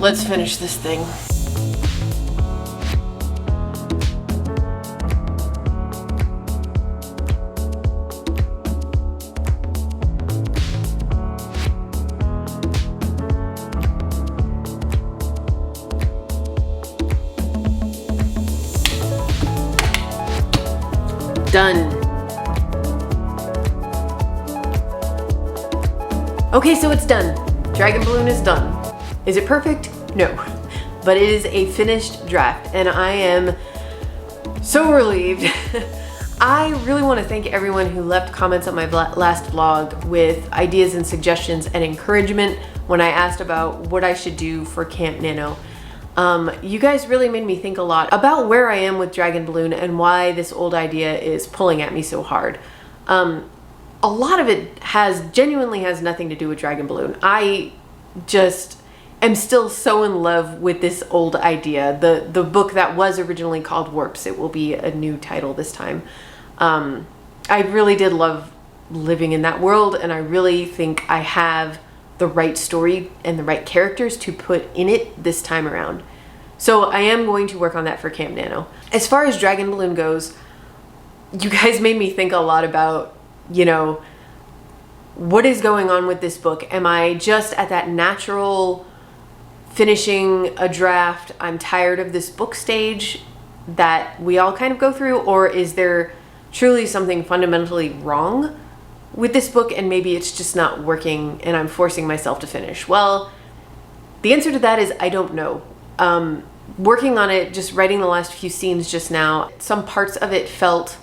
Let's finish this thing. Done. Okay, so it's done. Dragon Balloon is done. Is it perfect? No, but it is a finished draft and I am so relieved. I really want to thank everyone who left comments on my last vlog with ideas and suggestions and encouragement when I asked about what I should do for Camp Nano. You guys really made me think a lot about where I am with Dragon Balloon and why this old idea is pulling at me so hard. A lot of it genuinely has nothing to do with Dragon Balloon. I just am still so in love with this old idea. The book that was originally called Warps, it will be a new title this time. I really did love living in that world, and I really think I have the right story and the right characters to put in it this time around. So I am going to work on that for Camp Nano. As far as Dragon Balloon goes, you guys made me think a lot about, you know, what is going on with this book? Am I just at that natural finishing a draft, I'm tired of this book stage that we all kind of go through, or is there truly something fundamentally wrong with this book and maybe it's just not working and I'm forcing myself to finish? Well, the answer to that is I don't know. Working on it, just writing the last few scenes just now, some parts of it felt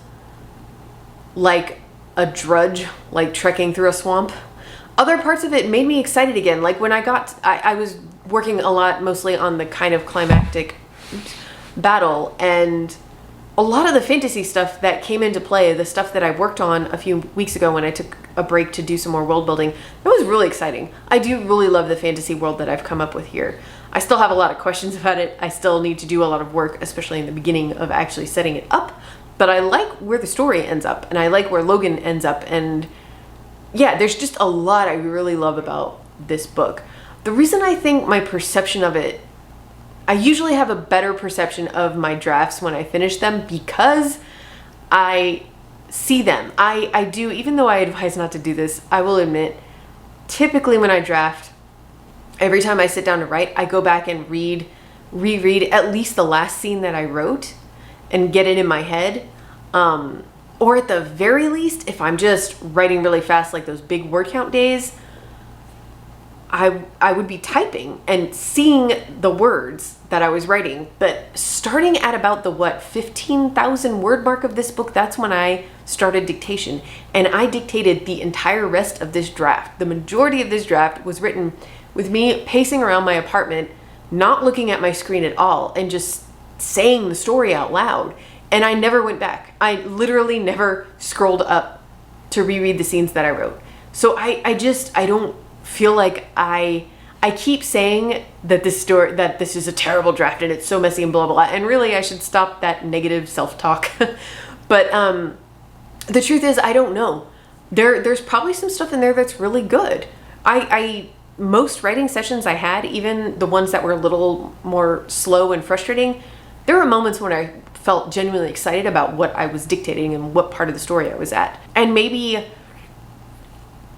like a drudge, like trekking through a swamp. Other parts of it made me excited again. Like when I was working a lot mostly on the kind of climactic battle, and a lot of the fantasy stuff that came into play, the stuff that I worked on a few weeks ago when I took a break to do some more world building, that was really exciting. I do really love the fantasy world that I've come up with here. I still have a lot of questions about it. I still need to do a lot of work, especially in the beginning of actually setting it up. But I like where the story ends up, and I like where Logan ends up, and yeah, there's just a lot I really love about this book. The reason I think my perception of it, I usually have a better perception of my drafts when I finish them because I see them. I do, even though I advise not to do this, I will admit, typically when I draft, every time I sit down to write, I go back and reread at least the last scene that I wrote and get it in my head. Or at the very least, if I'm just writing really fast, like those big word count days, I would be typing and seeing the words that I was writing. But starting at about the 15,000 word mark of this book, that's when I started dictation. And I dictated the entire rest of this draft. The majority of this draft was written with me pacing around my apartment, not looking at my screen at all, and just saying the story out loud. And I never went back. I literally never scrolled up to reread the scenes that I wrote. So I don't feel like I keep saying that this is a terrible draft and it's so messy and blah, blah, blah. And really I should stop that negative self-talk. But the truth is, I don't know. There's probably some stuff in there that's really good. Most writing sessions I had, even the ones that were a little more slow and frustrating, there were moments when I felt genuinely excited about what I was dictating and what part of the story I was at. And maybe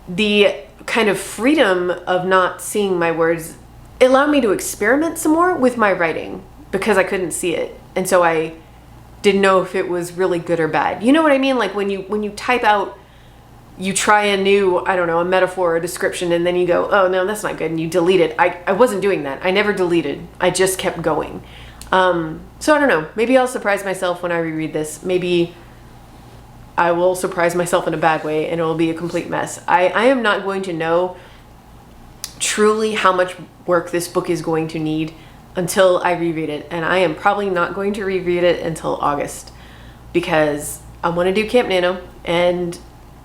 the kind of freedom of not seeing my words allowed me to experiment some more with my writing because I couldn't see it. And so I didn't know if it was really good or bad. You know what I mean? Like when you type out, you try a new, I don't know, a metaphor or a description, and then you go, oh no, that's not good, and you delete it. I wasn't doing that. I never deleted. I just kept going. So I don't know, maybe I'll surprise myself when I reread this. Maybe I will surprise myself in a bad way and it will be a complete mess. I am not going to know truly how much work this book is going to need until I reread it. And I am probably not going to reread it until August because I want to do Camp Nano, and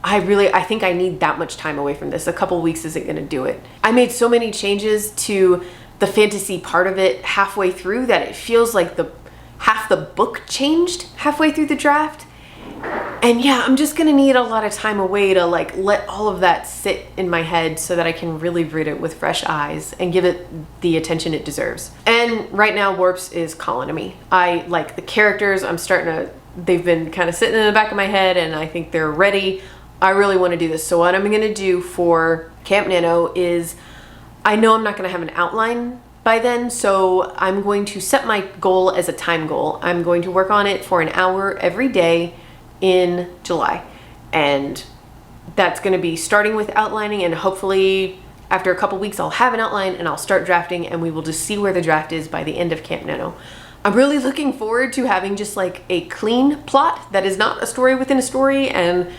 I think I need that much time away from this. A couple weeks isn't going to do it. I made so many changes to the fantasy part of it halfway through that it feels like half the book changed halfway through the draft. And yeah, I'm just gonna need a lot of time away to like let all of that sit in my head so that I can really read it with fresh eyes and give it the attention it deserves. And right now, Warps is calling to me. I like the characters. They've been kind of sitting in the back of my head and I think they're ready. I really want to do this. So what I'm gonna do for Camp Nano is, I know I'm not gonna have an outline by then, so I'm going to set my goal as a time goal. I'm going to work on it for an hour every day in July, and that's going to be starting with outlining, and hopefully after a couple weeks I'll have an outline and I'll start drafting, and we will just see where the draft is by the end of Camp Nano. I'm really looking forward to having just like a clean plot that is not a story within a story and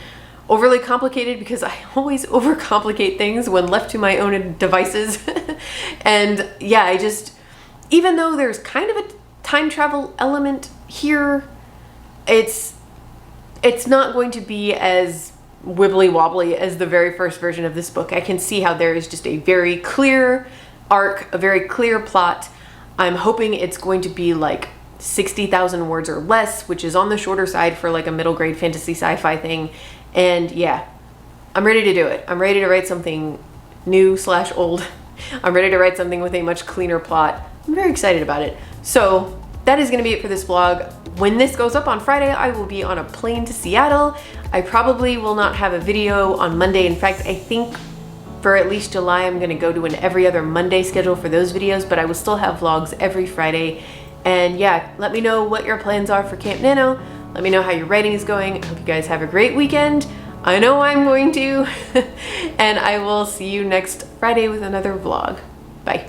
overly complicated, because I always overcomplicate things when left to my own devices. And yeah, even though there's kind of a time travel element here, it's not going to be as wibbly wobbly as the very first version of this book. I can see how there is just a very clear arc, a very clear plot. I'm hoping it's going to be like 60,000 words or less, which is on the shorter side for like a middle grade fantasy sci-fi thing. And yeah, I'm ready to do it. I'm ready to write something new / old. I'm ready to write something with a much cleaner plot. I'm very excited about it. So that is going to be it for this vlog. When this goes up on Friday, I will be on a plane to Seattle. I probably will not have a video on Monday. In fact, I think for at least July, I'm going to go to an every other Monday schedule for those videos, but I will still have vlogs every Friday. And yeah, let me know what your plans are for Camp Nano. Let me know how your writing is going. I hope you guys have a great weekend. I know I'm going to. And I will see you next Friday with another vlog. Bye.